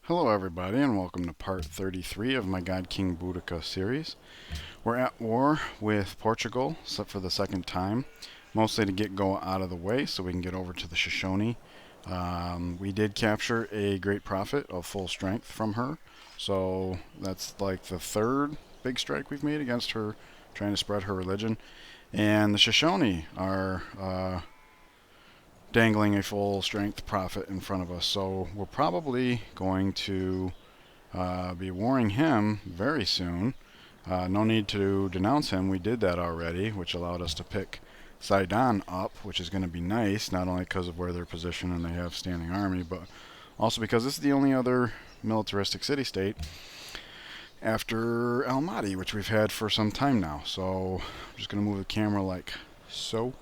Hello everybody and welcome to part 33 of my God King Boudicca series. We're at war with Portugal, except for the second time, mostly to get Goa out of the way so we can get over to the Shoshone. We did capture a great prophet of full strength from her, so that's like the third big strike we've made against her trying to spread her religion. And the Shoshone are dangling a full strength prophet in front of us, so we're probably going to be warring him very soon. No need to denounce him. We did that already, which allowed us to pick Sidon up, which is going to be nice, not only because of where they're positioned and they have standing army, but also because this is the only other militaristic city-state after Almaty, which we've had for some time now. So I'm just going to move the camera like so,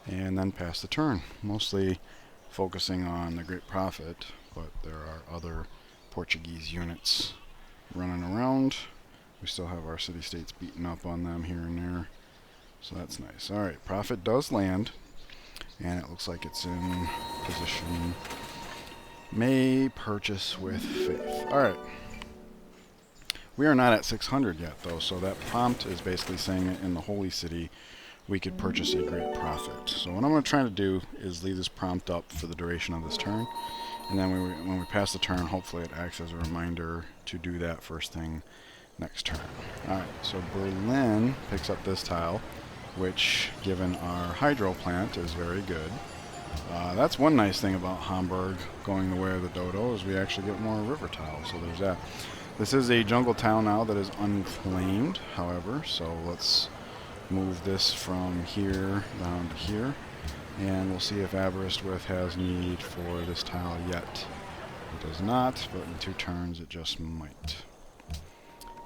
and then pass the turn, mostly focusing on the Great Prophet, but there are other Portuguese units running around. We still have our city-states beaten up on them here and there, so that's nice. Alright, Prophet does land, and it looks like it's in position. May purchase with faith. Alright. We are not at 600 yet, though, so that prompt is basically saying that in the Holy City we could purchase a great prophet. So what I'm going to try to do is leave this prompt up for the duration of this turn, and then when we pass the turn, hopefully it acts as a reminder to do that first thing next turn. Alright, so Berlin picks up this tile, which, given our hydro plant, is very good. That's one nice thing about Hamburg going the way of the dodo, is we actually get more river tiles, so there's that. This is a jungle tile now that is unclaimed, however, so let's move this from here down to here, and we'll see if Aberystwyth has need for this tile yet. It does not, but in 2 turns it just might.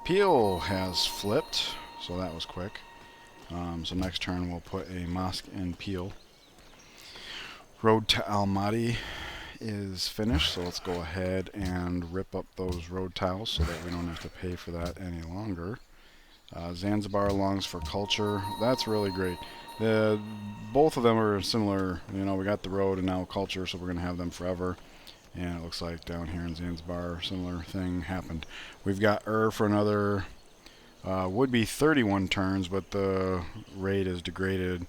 Peel has flipped, so that was quick. So next turn we'll put a mosque in Peel. Road to Almaty is finished, so let's go ahead and rip up those road tiles so that we don't have to pay for that any longer. Zanzibar longs for culture. That's really great. Both of them are similar. You know, we got the road and now culture, so we're going to have them forever. And it looks like down here in Zanzibar, similar thing happened. We've got for another, would be 31 turns, but the rate is degraded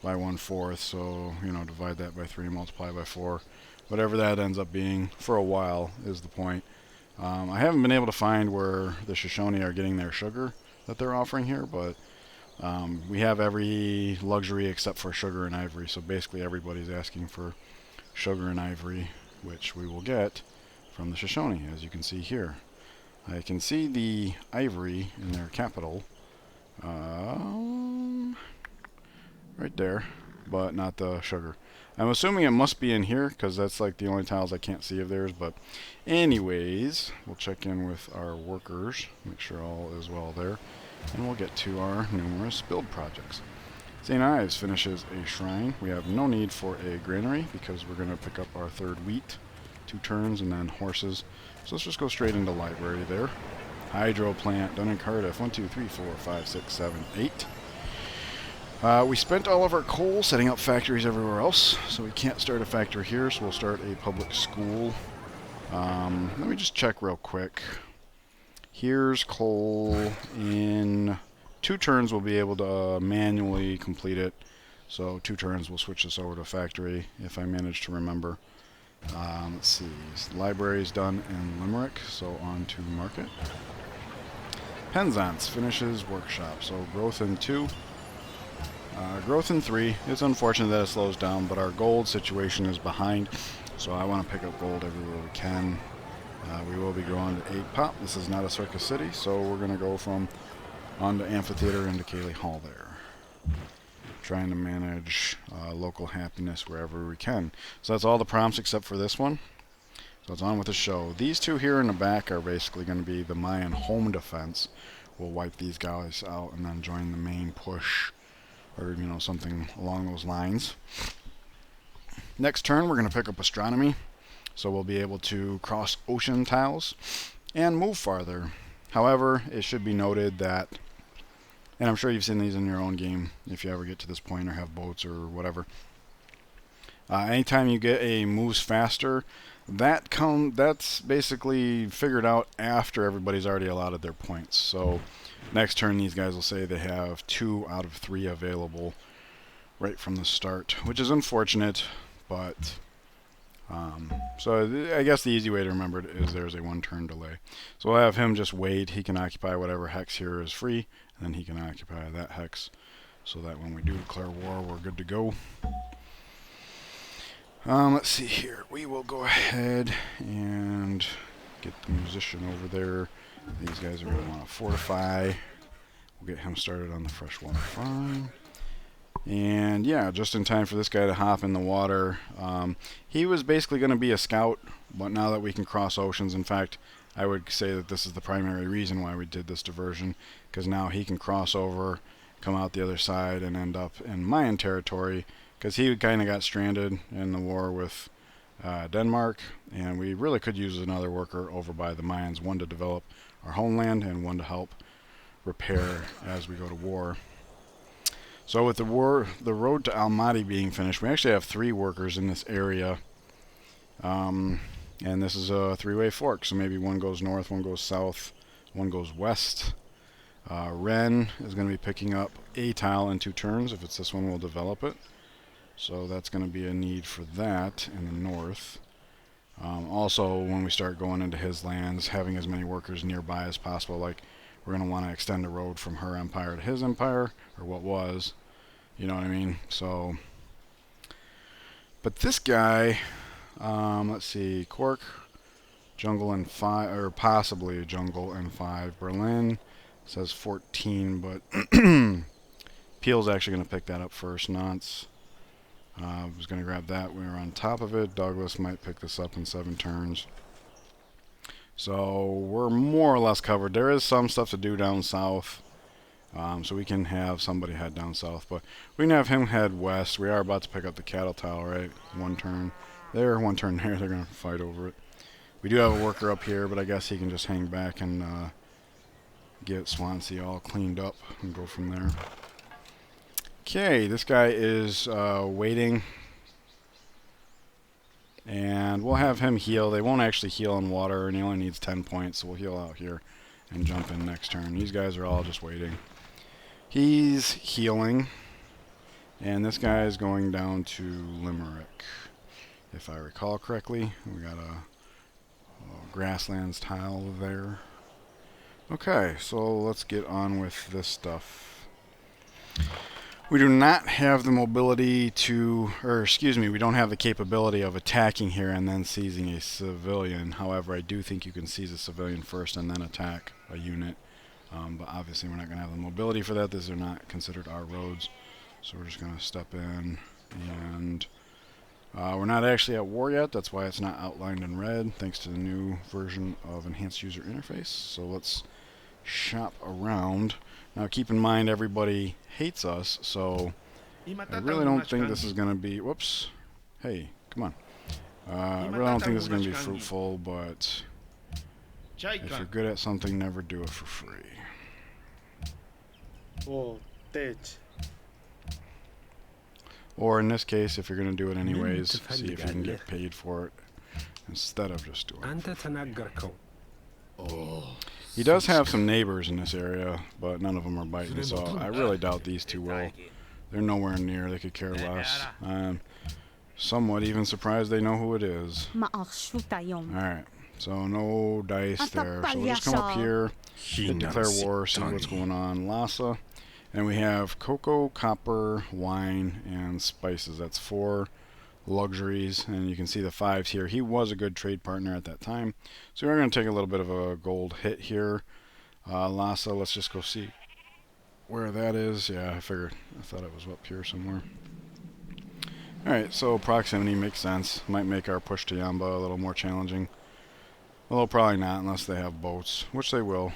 by 1/4. So, you know, divide that by 3, multiply by 4. Whatever that ends up being for a while is the point. I haven't been able to find where the Shoshone are getting their sugar that they're offering here, but we have every luxury except for sugar and ivory, so basically everybody's asking for sugar and ivory, which we will get from the Shoshone, as you can see here. I can see the ivory in their capital right there, but not the sugar. I'm assuming it must be in here because that's like the only tiles I can't see of theirs, but anyways, we'll check in with our workers, make sure all is well there, and we'll get to our numerous build projects. St. Ives finishes a shrine. We have no need for a granary because we're going to pick up our 3rd wheat, 2 turns, and then horses. So let's just go straight into library there. Hydro plant done in Cardiff. 1, 2, 3, 4, 5, 6, 7, 8. We spent all of our coal setting up factories everywhere else, so we can't start a factory here, so we'll start a public school. Let me just check real quick. Here's coal. In 2 turns we'll be able to manually complete it, so 2 turns we'll switch this over to factory if I manage to remember. Let's see, library's done in Limerick, so on to market. Penzance finishes workshop, so growth in 2. Growth in 3. It's unfortunate that it slows down, but our gold situation is behind, so I want to pick up gold everywhere we can. We will be growing to 8 pop. This is not a circus city, so we're going to go from on to amphitheater into Cayley Hall there. Trying to manage local happiness wherever we can. So that's all the prompts except for this one. So it's on with the show. These 2 here in the back are basically going to be the Mayan home defense. We'll wipe these guys out and then join the main push, or, you know, something along those lines. Next turn we're going to pick up astronomy, so we'll be able to cross ocean tiles and move farther. However, it should be noted that, and I'm sure you've seen these in your own game if you ever get to this point or have boats or whatever, anytime you get a moves faster, That's basically figured out after everybody's already allotted their points. So next turn, these guys will say they have 2 out of 3 available right from the start, which is unfortunate, but so I guess the easy way to remember it is there's a 1-turn delay. So we'll have him just wait. He can occupy whatever hex here is free, and then he can occupy that hex, so that when we do declare war, we're good to go. Let's see here. We will go ahead and get the musician over there. These guys are going to want to fortify. We'll get him started on the freshwater farm. And yeah, just in time for this guy to hop in the water. He was basically going to be a scout, but now that we can cross oceans, in fact, I would say that this is the primary reason why we did this diversion, because now he can cross over, come out the other side, and end up in Mayan territory, because he kind of got stranded in the war with Denmark, and we really could use another worker over by the Mayans, one to develop our homeland and one to help repair as we go to war. So with the road to Almaty being finished, we actually have 3 workers in this area. And this is a 3-way fork, so maybe one goes north, one goes south, one goes west. Ren is going to be picking up a tile in 2 turns. If it's this one, we'll develop it. So that's going to be a need for that in the north. Also, when we start going into his lands, having as many workers nearby as possible, like we're going to want to extend the road from her empire to his empire, or what was, you know what I mean? So, but this guy, let's see, Cork, jungle and 5, or possibly jungle and 5. Berlin says 14, but Peel's actually going to pick that up first. Nance was going to grab that. We were on top of it. Douglas might pick this up in 7 turns. So we're more or less covered. There is some stuff to do down south, so we can have somebody head down south, but we can have him head west. We are about to pick up the cattle tile, right? 1 turn there, 1 turn there. They're going to fight over it. We do have a worker up here, but I guess he can just hang back and get Swansea all cleaned up and go from there. Okay, this guy is waiting. And we'll have him heal. They won't actually heal in water, and he only needs 10 points, so we'll heal out here and jump in next turn. These guys are all just waiting. He's healing, and this guy is going down to Limerick, if I recall correctly. We got a grasslands tile there. Okay, so let's get on with this stuff. We do not have the mobility to, or excuse me, we don't have the capability of attacking here and then seizing a civilian. However, I do think you can seize a civilian first and then attack a unit. But obviously we're not going to have the mobility for that. These are not considered our roads. So we're just going to step in, and we're not actually at war yet. That's why it's not outlined in red, thanks to the new version of Enhanced User Interface. So let's shop around. Now keep in mind everybody hates us, so I really don't think this is going to be, whoops, hey, come on. I really don't think this is going to be fruitful, but if you're good at something, never do it for free. Or in this case, if you're going to do it anyways, see if you can get paid for it instead of just doing it. He does have some neighbors in this area, but none of them are biting, so I really doubt these 2 will. They're nowhere near. They could care less. I'm somewhat even surprised they know who it is. Alright, so no dice there. So we'll just come up here, declare war, see what's going on. Lhasa. And we have cocoa, copper, wine, and spices. That's 4 luxuries, and you can see the 5s here. He was a good trade partner at that time, so we're going to take a little bit of a gold hit here. Lhasa, let's just go see where that is. Yeah, I thought it was up here somewhere. Alright, so proximity makes sense. Might make our push to Yamba a little more challenging, although probably not unless they have boats, which they will.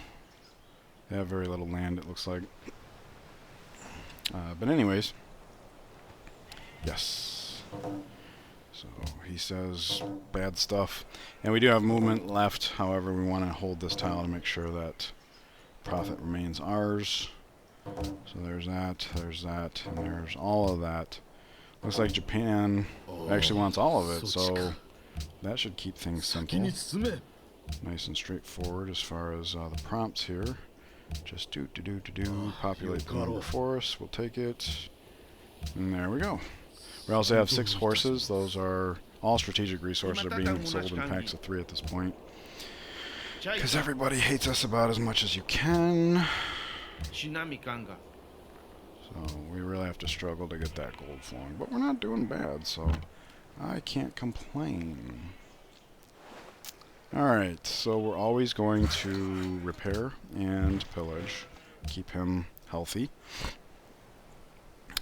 They have very little land, it looks like. But anyways, yes. So he says bad stuff. And we do have movement left. However, we want to hold this tile to make sure that profit remains ours. So there's that, and there's all of that. Looks like Japan actually wants all of it. So That should keep things simple. Nice and straightforward as far as the prompts here. Just populate the number for us. We'll take it. And there we go. We also have 6 horses. Those are all strategic resources are being sold in packs of 3 at this point. Because everybody hates us about as much as you can. So we really have to struggle to get that gold flowing. But we're not doing bad, so I can't complain. Alright, so we're always going to repair and pillage. Keep him healthy.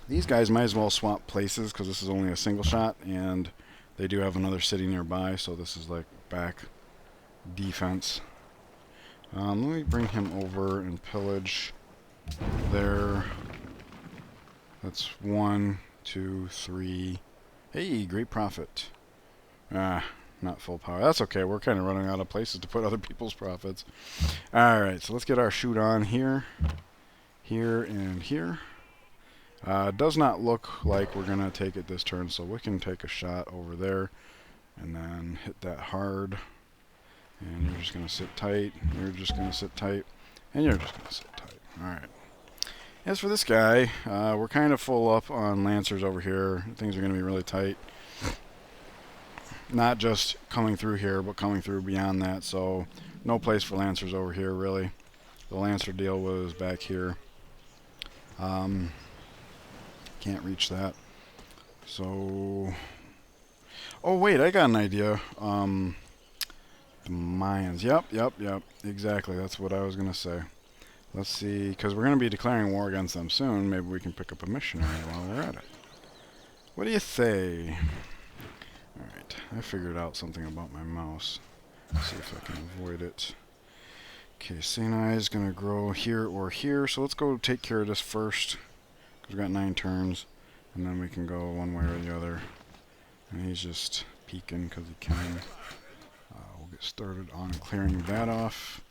These guys might as well swap places because this is only a single shot, and they do have another city nearby, so this is like back defense. Let me bring him over and pillage there. That's 1, 2, 3. Hey, great profit. Not full power. That's okay. We're kind of running out of places to put other people's profits. Alright, so let's get our shoot on here. Here and here. Does not look like we're going to take it this turn, so we can take a shot over there and then hit that hard. And you're just going to sit tight. You're just going to sit tight. And you're just going to sit tight. Alright. As for this guy, we're kind of full up on Lancers over here. Things are going to be really tight. Not just coming through here, but coming through beyond that. So no place for Lancers over here, really. The Lancer deal was back here. Can't reach that. So... Oh, wait, I got an idea. The Mayans. Yep. Exactly, that's what I was going to say. Let's see, because we're going to be declaring war against them soon. Maybe we can pick up a missionary while we're at it. What do you say? Alright, I figured out something about my mouse. Let's see if I can avoid it. Okay, Sinai is going to grow here or here, so let's go take care of this first. Because we've got 9 turns, and then we can go one way or the other. And he's just peeking because he can. We'll get started on clearing that off.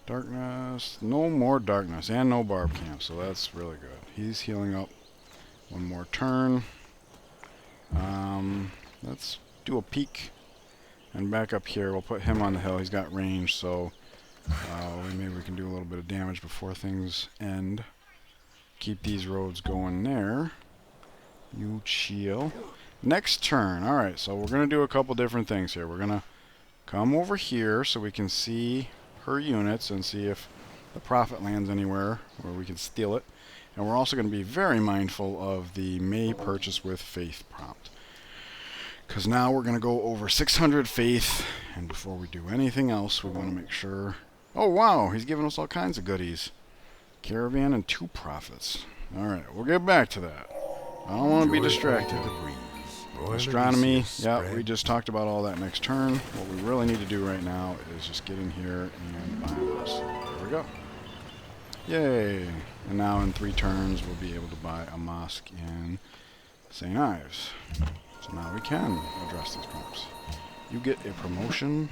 Darkness. No more darkness, and no barb camp, so that's really good. He's healing up. One more turn. Let's do a peek. And back up here, we'll put him on the hill. He's got range, so maybe we can do a little bit of damage before things end. Keep these roads going there. You chill. Next turn. Alright, so we're going to do a couple different things here. We're going to come over here so we can see her units and see if the profit lands anywhere where we can steal it. And we're also going to be very mindful of the May purchase with faith prompt. Because now we're going to go over 600 faith, and before we do anything else, we want to make sure... Oh, wow, he's giving us all kinds of goodies. Caravan and 2 profits. Alright, we'll get back to that. I don't want to be distracted. Astronomy, yeah, we just talked about all that next turn. What we really need to do right now is just get in here and buy those. There we go. Yay! And now in 3 turns, we'll be able to buy a mosque in St. Ives. So now we can address these prompts. You get a promotion.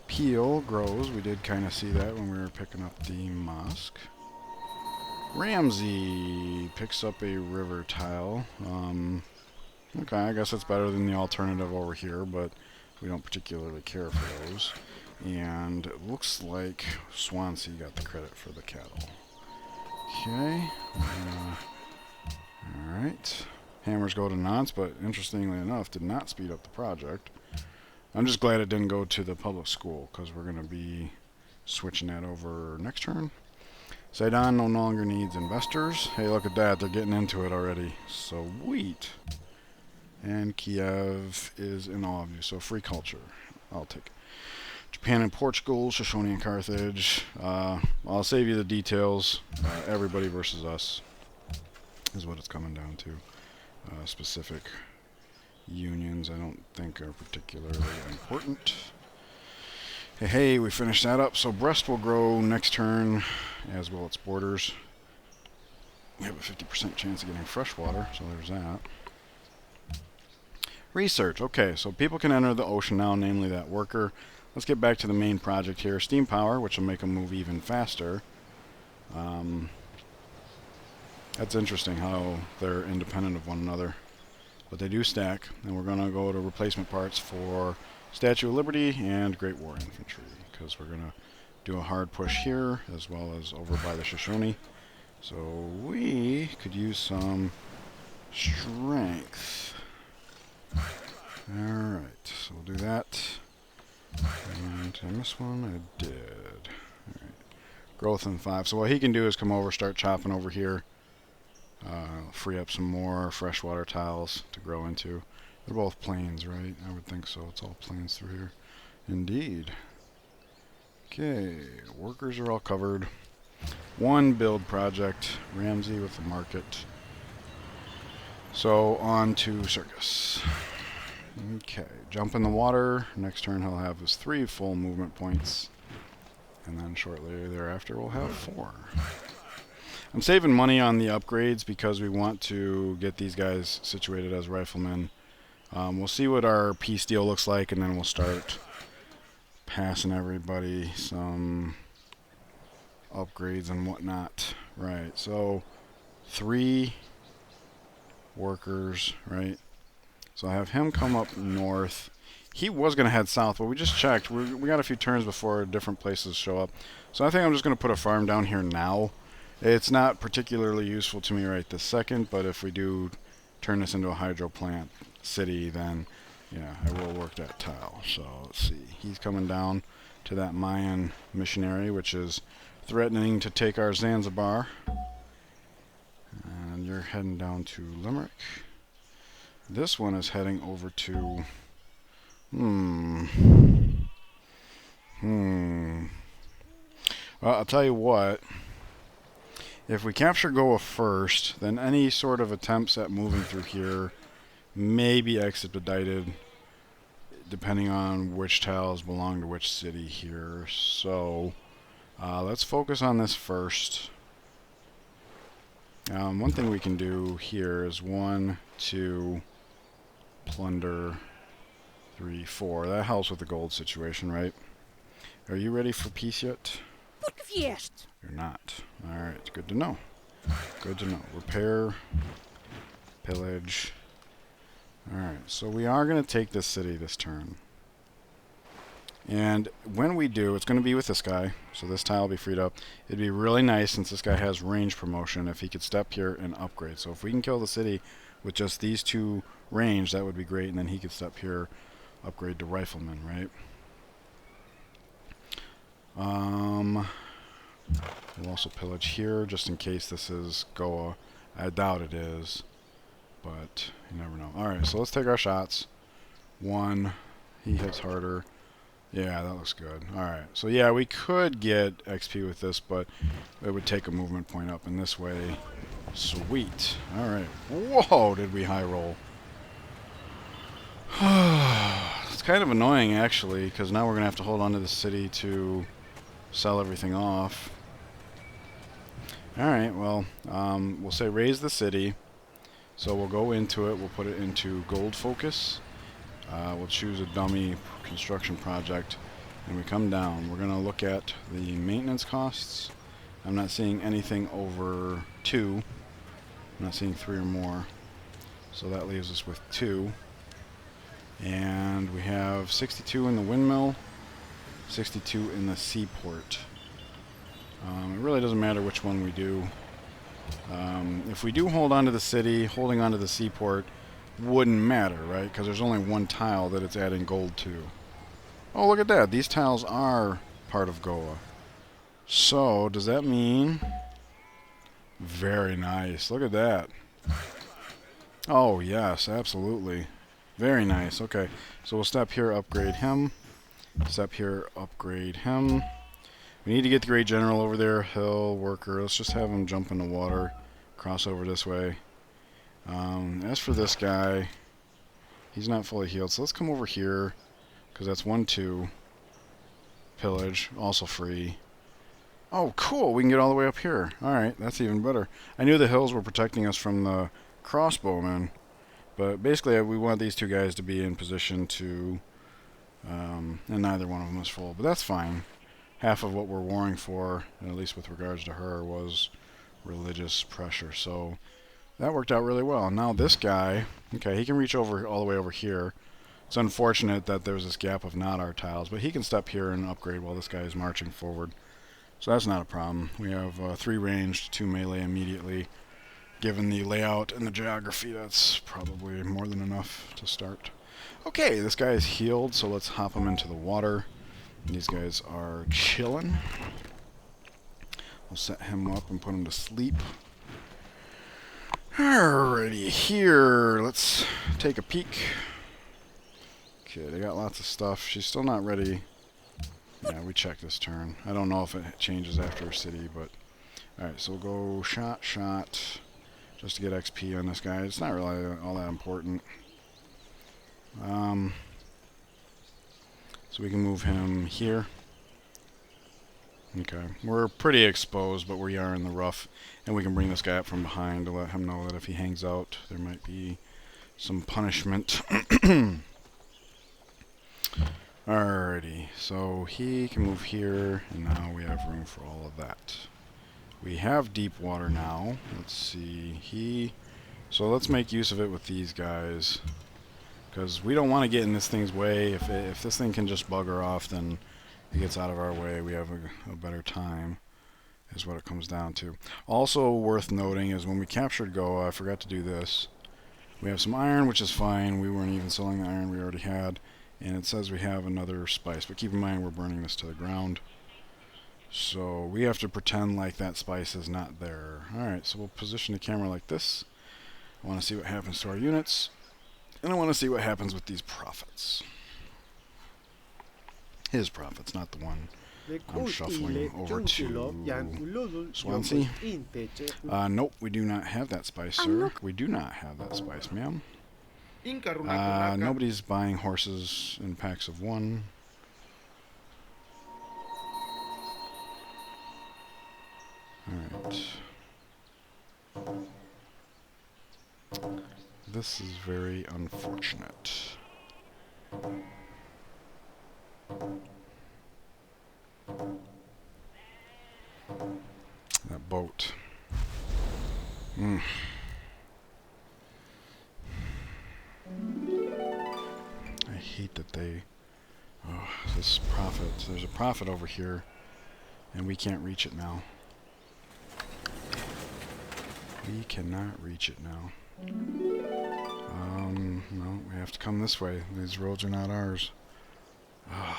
Peel grows. We did kind of see that when we were picking up the mosque. Ramsey picks up a river tile. Okay, I guess that's better than the alternative over here, but we don't particularly care for those. And it looks like Swansea got the credit for the cattle. Okay. Alright. Hammers go to Nance, but interestingly enough, did not speed up the project. I'm just glad it didn't go to the public school, because we're going to be switching that over next turn. Zidane no longer needs investors. Hey, look at that. They're getting into it already. Sweet. And Kiev is in awe of you, so free culture. I'll take it. Japan and Portugal, Shoshone and Carthage. I'll save you the details. Everybody versus us is what it's coming down to. Specific unions I don't think are particularly important. Hey, we finished that up. So Brest will grow next turn, as will its borders. We have a 50% chance of getting fresh water, so there's that. Research. Okay, so people can enter the ocean now, namely that worker. Let's get back to the main project here. Steam power, which will make them move even faster. That's interesting how they're independent of one another. but they do stack, and we're going to go to replacement parts for Statue of Liberty and Great War Infantry, because we're going to do a hard push here as well as over by the Shoshone. So we could use some strength. Alright, so we'll do that. And did I miss one? I did. Alright. Growth in 5. So what he can do is come over, start chopping over here. Free up some more freshwater tiles to grow into. They're both plains, right? I would think so. It's all plains through here. Indeed. Okay, workers are all covered. One build project, Ramsey with the market. So on to Circus. Okay, jump in the water. Next turn he'll have his 3 full movement points. And then shortly thereafter we'll have 4. I'm saving money on the upgrades because we want to get these guys situated as riflemen. We'll see what our peace deal looks like, and then we'll start passing everybody some upgrades and whatnot. Right, so 3 workers, right? So I have him come up north. He was going to head south, but we just checked. We got a few turns before different places show up. So I think I'm just going to put a farm down here now. It's not particularly useful to me right this second, but if we do turn this into a hydro plant city, then yeah, I will work that tile. So let's see. He's coming down to that Mayan missionary, which is threatening to take our Zanzibar. And you're heading down to Limerick. This one is heading over to... Well, I'll tell you what. If we capture Goa first, then any sort of attempts at moving through here may be expedited, depending on which tiles belong to which city here. So, let's focus on this first. One thing we can do here is 1, 2, plunder, 3, 4. That helps with the gold situation, right? Are you ready for peace yet? You're not. Alright, good to know. Good to know. Repair, pillage. Alright, so we are going to take this city this turn. And when we do, it's going to be with this guy, so this tile will be freed up. It'd be really nice, since this guy has range promotion, if he could step here and upgrade. So if we can kill the city with just these 2 range, that would be great, and then he could step here, upgrade to rifleman, right? We'll also pillage here, just in case this is Goa. I doubt it is, but you never know. Alright, so let's take our shots. 1, he hits harder. Yeah, that looks good. Alright, so yeah, we could get XP with this, but it would take a movement point up in this way. Sweet. Alright. Whoa, did we high roll. It's kind of annoying, actually, because now we're going to have to hold on to the city to sell everything off. Alright, well, we'll say raise the city. So we'll go into it, we'll put it into gold focus. We'll choose a dummy construction project, and we come down. We're going to look at the maintenance costs. I'm not seeing anything over 2. I'm not seeing 3 or more. So that leaves us with 2. And we have 62 in the windmill, 62 in the seaport. It really doesn't matter which one we do. If we do hold on to the city, holding on to the seaport wouldn't matter, right? Because there's only 1 tile that it's adding gold to. Oh, look at that. These tiles are part of Goa. So, does that mean... Very nice. Look at that. Oh, yes, absolutely. Very nice. Okay, so we'll step here, upgrade him. Step here, upgrade him. We need to get the Great General over there. Hill, worker. Let's just have him jump in the water. Cross over this way. As for this guy, he's not fully healed. So let's come over here, because that's 1, 2. Pillage, also free. Oh, cool. We can get all the way up here. Alright, that's even better. I knew the hills were protecting us from the crossbowmen. But basically, we want these 2 guys to be in position to... and neither one of them is full. But that's fine. Half of what we're warring for, at least with regards to her, was religious pressure. So That worked out really well. Now this guy, okay, he can reach over all the way over here. It's unfortunate that there's this gap of not our tiles, but he can step here and upgrade while this guy is marching forward. So that's not a problem. We have 3 ranged, 2 melee immediately. Given the layout and the geography, that's probably more than enough to start. Okay, this guy is healed, so let's hop him into the water. These guys are chilling. We'll set him up and put him to sleep. Alrighty, here, let's take a peek. Okay, they got lots of stuff. She's still not ready. Yeah, we checked this turn. I don't know if it changes after a city, but... Alright, so we'll go shot, just to get XP on this guy. It's not really all that important. So we can move him here. Okay, we're pretty exposed, but we are in the rough, and we can bring this guy up from behind to let him know that if he hangs out, there might be some punishment. Alrighty, so he can move here, and now we have room for all of that. We have deep water now. Let's see, so let's make use of it with these guys, because we don't want to get in this thing's way. If this thing can just bugger off, then it gets out of our way. We have a better time, is what it comes down to. Also worth noting is when we captured Goa, I forgot to do this. We have some iron, which is fine. We weren't even selling the iron we already had. And it says we have another spice, but keep in mind we're burning this to the ground. So we have to pretend like that spice is not there. Alright, so we'll position the camera like this. I want to see what happens to our units. And I want to see what happens with these profits. His profits, not the one I'm shuffling over to Swansea. Nope, we do not have that spice, sir. We do not have that spice, ma'am. Nobody's buying horses in packs of 1. Alright. This is very unfortunate. That boat. I hate that they... Oh, this profit. There's a profit over here, and we can't reach it now. We cannot reach it now. No, we have to come this way. These roads are not ours. That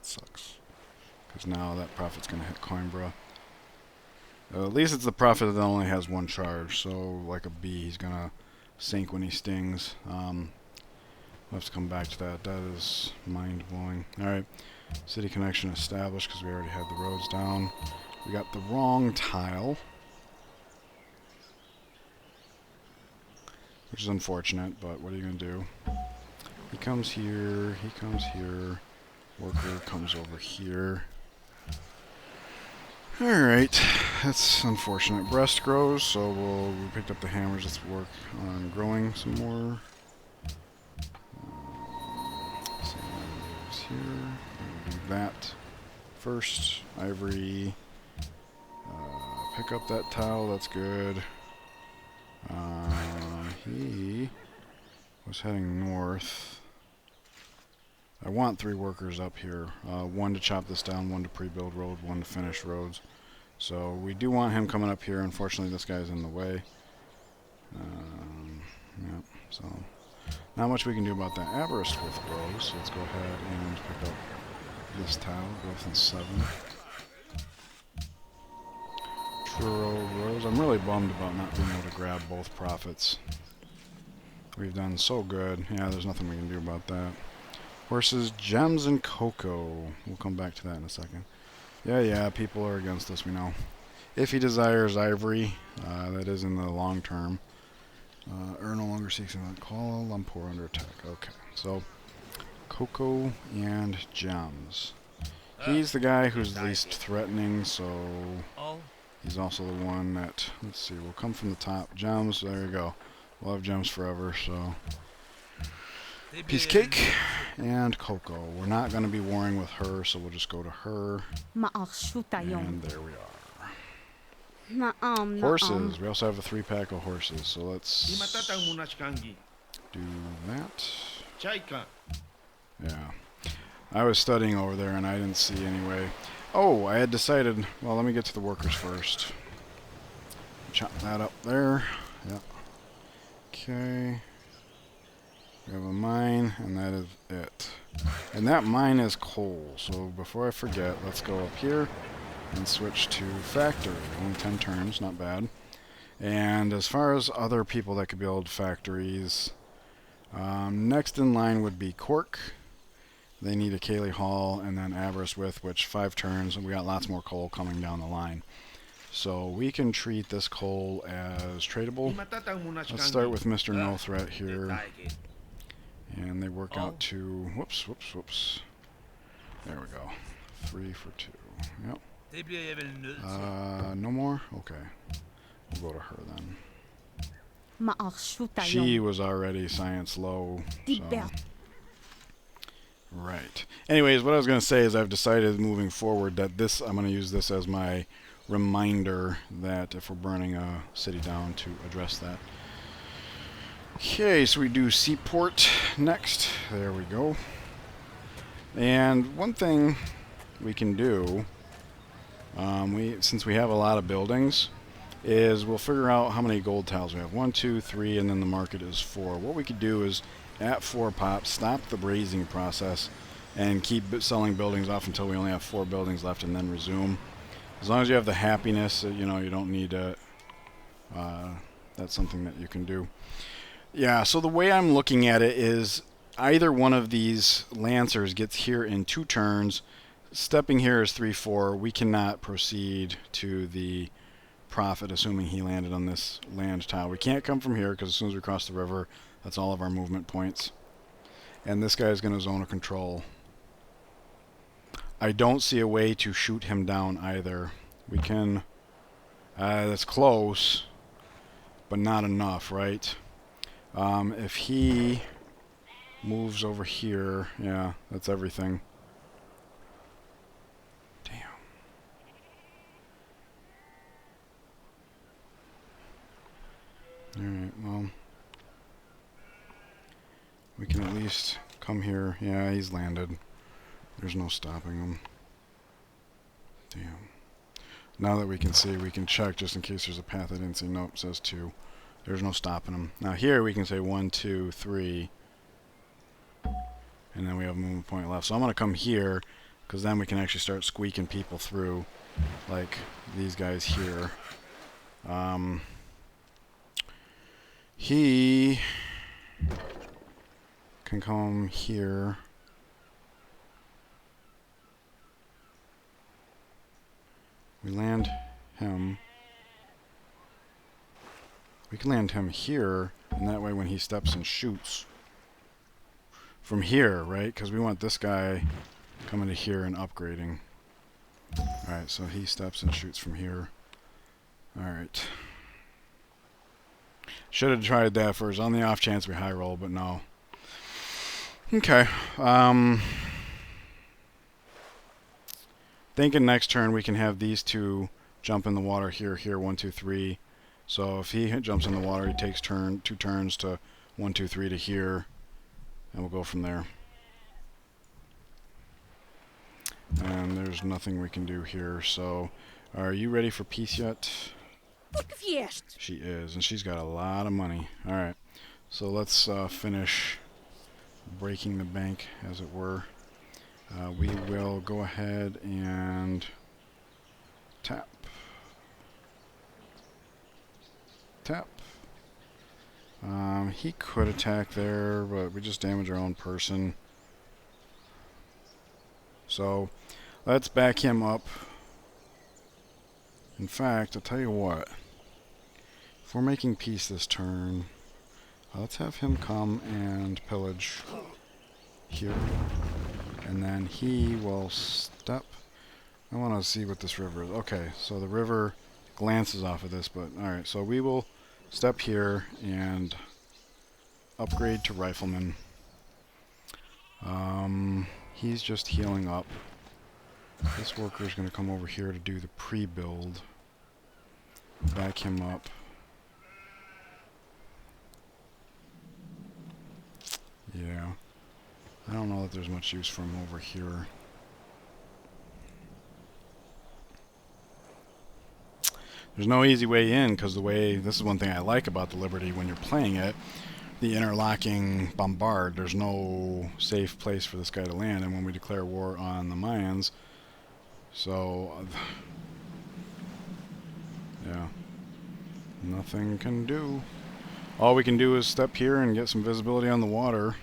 sucks. Because now that profit's going to hit Coimbra. At least it's the profit that only has 1 charge, so like a bee, he's going to sink when he stings. We'll have to come back to that. That is mind-blowing. Alright, city connection established because we already had the roads down. We got the wrong tile, which is unfortunate, but what are you going to do? He comes here, worker comes over here. Alright, that's unfortunate. Breast grows, so we picked up the hammers. Let's work on growing some more. Here. We'll do that first. Ivory. Pick up that tile, that's good. He was heading north. I want 3 workers up here. 1 to chop this down, 1 to pre-build road, 1 to finish roads. So we do want him coming up here. Unfortunately, this guy's in the way. Yep, so not much we can do about that. Aberystwyth grows, so let's go ahead and pick up this tile. Growth in 7. Truro grows. I'm really bummed about not being able to grab both profits. We've done so good. Yeah, there's nothing we can do about that. Horses, gems, and cocoa. We'll come back to that in a second. Yeah, people are against us, we know. If he desires ivory, that is in the long term. No longer seeks an Kuala Lumpur under attack. Okay, so cocoa and gems. He's the guy who's least threatening, so he's also the one that, let's see, we'll come from the top. Gems, there you go. We'll have gems forever, so... Piece cake and cocoa. We're not going to be warring with her, so we'll just go to her. And there we are. Horses. We also have a 3-pack of horses, so let's do that. Yeah. I was studying over there and I didn't see anyway. Oh, I had decided, well, let me get to the workers first. Chop that up there. Yep. Okay. We have a mine, and that is it. And that mine is coal, so before I forget, let's go up here and switch to factory. Only 10 turns, not bad. And as far as other people that could build factories, next in line would be Cork. They need a Cayley Hall, and then Aberystwyth, which 5 turns, and we got lots more coal coming down the line. So we can treat this coal as tradable. Let's start with Mr. No Threat here. And they work out to, whoops. There we go. 3 for 2. Yep. No more? Okay. We'll go to her then. She was already science low, so. Right. Anyways, what I was going to say is I've decided moving forward that I'm going to use this as my reminder that if we're burning a city down to address that. Okay, so we do Seaport next. There we go. And one thing we can do, since we have a lot of buildings, is we'll figure out how many gold tiles we have. 1, 2, 3, and then the market is 4. What we could do is at 4 pops, stop the brazing process, and keep selling buildings off until we only have 4 buildings left, and then resume. As long as you have the happiness, you know, you don't need to. That's something that you can do. Yeah, so the way I'm looking at it is either one of these Lancers gets here in 2 turns. Stepping here is 3-4. We cannot proceed to the profit, assuming he landed on this land tile. We can't come from here because as soon as we cross the river, that's all of our movement points. And this guy is going to zone of control. I don't see a way to shoot him down either. We can... that's close, but not enough, right? If he moves over here, yeah, that's everything. Damn. Alright, well... we can at least come here. Yeah, he's landed. There's no stopping him. Damn. Now that we can see, we can check just in case there's a path I didn't see. Nope, it says 2. There's no stopping him. Now here we can say 1, 2, 3. And then we have a movement point left. So I'm going to come here, because then we can actually start squeaking people through, like these guys here. He can come here. We land him. We can land him here, and that way when he steps and shoots from here, right? Because we want this guy coming to here and upgrading. Alright, so he steps and shoots from here. Alright. Should have tried that first, on the off chance we high roll, but no. Okay. Thinking next turn we can have these 2 jump in the water here, 1, 2, 3. So if he jumps in the water, he takes 2 turns to 1, 2, 3 to here, and we'll go from there. And there's nothing we can do here, so are you ready for peace yet? She is, and she's got a lot of money. Alright, so let's finish breaking the bank, as it were. We will go ahead and tap. Tap. He could attack there, but we just damage our own person. So, let's back him up. In fact, I'll tell you what. If we're making peace this turn, let's have him come and pillage here. And then he will step. I want to see what this river is. Okay, so the river glances off of this, but alright, so we will step here and upgrade to rifleman. He's just healing up. This worker is going to come over here to do the pre-build. back him up. Yeah. I don't know that there's much use for him over here. There's no easy way in, because this is one thing I like about the Liberty when you're playing it, the interlocking bombard, there's no safe place for this guy to land, and when we declare war on the Mayans, so, yeah, nothing can do. All we can do is step here and get some visibility on the water,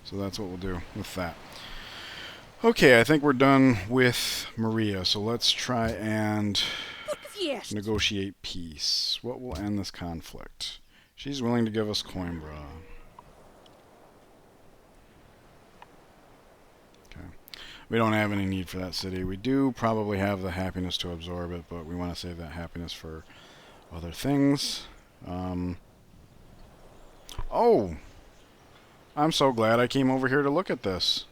so that's what we'll do with that. Okay, I think we're done with Maria, so let's try and negotiate peace. What will end this conflict? She's willing to give us Coimbra. Okay. We don't have any need for that city. We do probably have the happiness to absorb it, but we want to save that happiness for other things. Oh! I'm so glad I came over here to look at this.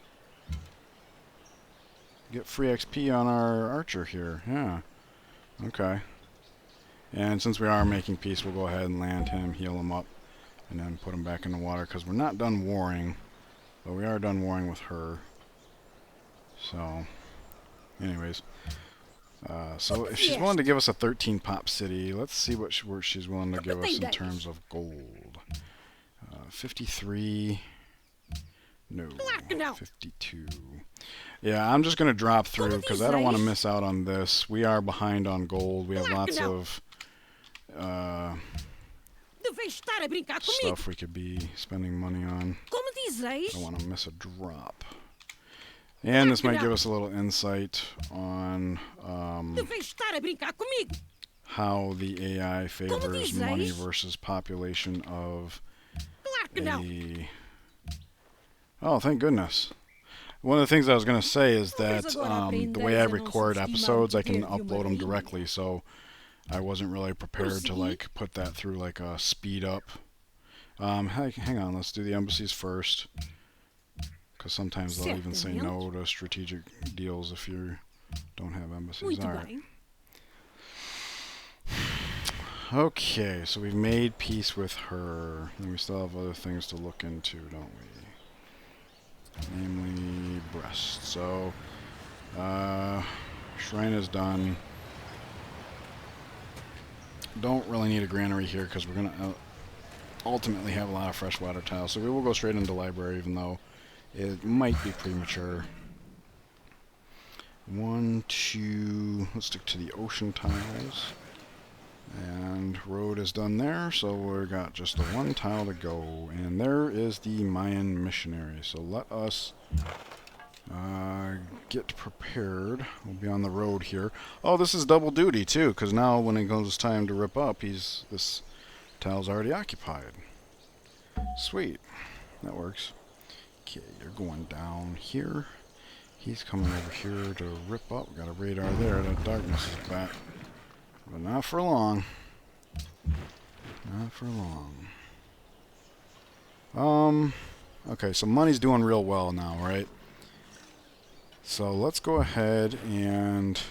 Get free XP on our archer here. Yeah. Okay. And since we are making peace, we'll go ahead and land him, heal him up, and then put him back in the water, because we're not done warring, but we are done warring with her. So, anyways. So if she's willing to give us a 13 pop city, let's see what she's willing to give us in terms of gold. 53. No. 52. Yeah, I'm just going to drop through because I don't want to miss out on this. We are behind on gold. We have lots of stuff we could be spending money on. I don't want to miss a drop. And this might give us a little insight on how the AI favors money versus population of a... Oh, thank goodness. One of the things I was going to say is that the way I record episodes, I can upload them directly, so I wasn't really prepared to like put that through like a speed up. Hang on, let's do the embassies first, because sometimes they'll even say no to strategic deals if you don't have embassies. All right. Okay, so we've made peace with her, and we still have other things to look into, don't we? Namely, Brest. So, shrine is done. Don't really need a granary here because we're going to ultimately have a lot of freshwater tiles. So we will go straight into library, even though it might be premature. 1, 2, let's stick to the ocean tiles. And road is done there, so we've got just the one tile to go. And there is the Mayan missionary. So let us get prepared. We'll be on the road here. Oh, this is double duty too, because now when it goes time to rip up, this tile's already occupied. Sweet. That works. Okay, you're going down here. He's coming over here to rip up. Got a radar there. That darkness is back. But not for long. Not for long. Okay, so money's doing real well now, right? So let's go ahead and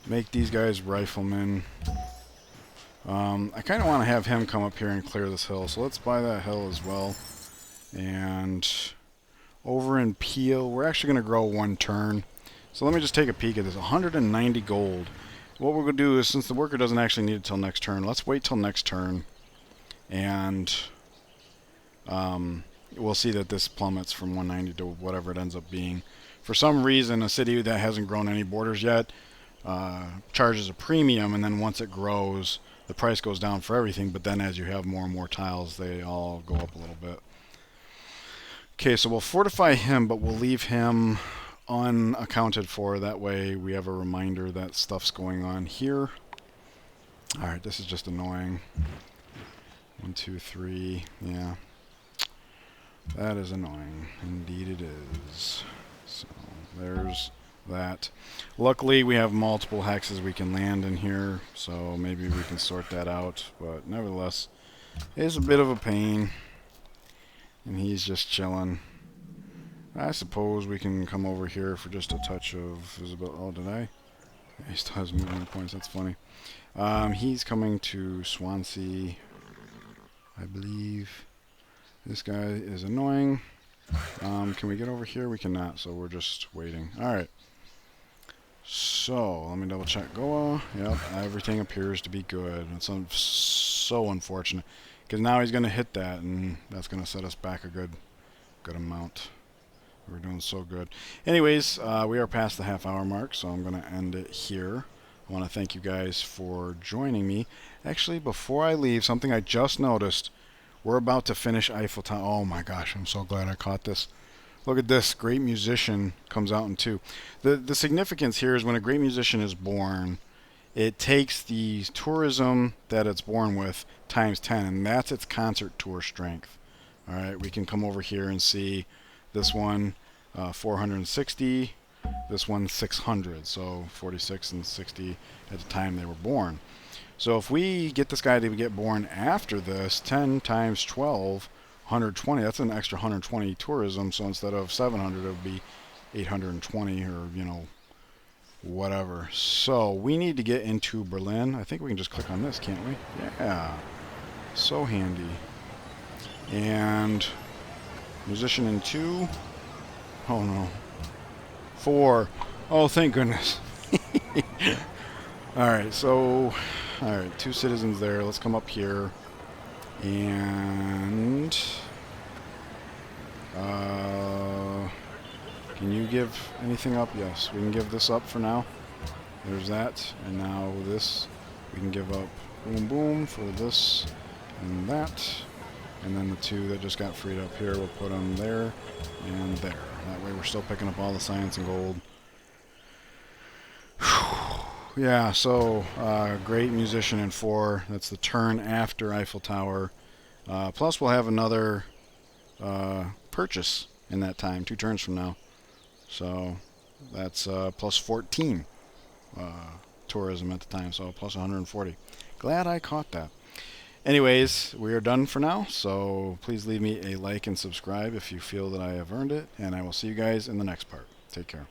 make these guys riflemen. I kind of want to have him come up here and clear this hill, so let's buy that hill as well. And over in Peel, we're actually going to grow 1 turn. So let me just take a peek at this. 190 gold. What we're going to do is, since the worker doesn't actually need it till next turn, let's wait till next turn, and we'll see that this plummets from 190 to whatever it ends up being. For some reason, a city that hasn't grown any borders yet charges a premium, and then once it grows, the price goes down for everything, but then as you have more and more tiles, they all go up a little bit. Okay, so we'll fortify him, but we'll leave him unaccounted for. That way we have a reminder that stuff's going on here. Alright, this is just annoying. 1, 2, 3. Yeah. That is annoying. Indeed it is. So, there's that. Luckily, we have multiple hexes we can land in here, so maybe we can sort that out. But nevertheless, it is a bit of a pain. And he's just chilling. I suppose we can come over here for just a touch of visibility. Oh, did I? He still has movement points. That's funny. He's coming to Swansea, I believe. This guy is annoying. Can we get over here? We cannot, so we're just waiting. Alright. So, let me double check Goa. Yep, everything appears to be good. It's so unfortunate. Because now he's going to hit that, and that's going to set us back a good amount. We're doing so good. Anyways, we are past the half-hour mark, so I'm going to end it here. I want to thank you guys for joining me. Actually, before I leave, something I just noticed. We're about to finish Eiffel Tower. Oh my gosh, I'm so glad I caught this. Look at this. Great musician comes out in 2. The significance here is when a great musician is born, it takes the tourism that it's born with times 10, and that's its concert tour strength. All right, we can come over here and see this one 460, this one 600, so 46 and 60 at the time they were born. So if we get this guy to get born after this, 10 times 12, 120, that's an extra 120 tourism, so instead of 700 it would be 820, or whatever. So we need to get into Berlin. I think we can just click on this, can't we? Yeah, so handy. And musician in 2. Oh no. 4. Oh, thank goodness. Alright, so 2 citizens there. Let's come up here. And can you give anything up? Yes, we can give this up for now. There's that. And now this, we can give up boom boom for this and that. And then the 2 that just got freed up here, we'll put them there and there. That way we're still picking up all the science and gold. Yeah, so great musician in 4. That's the turn after Eiffel Tower. Plus we'll have another purchase in that time, 2 turns from now. So that's plus 14 tourism at the time, so plus 140. Glad I caught that. Anyways, we are done for now, so please leave me a like and subscribe if you feel that I have earned it, and I will see you guys in the next part. Take care.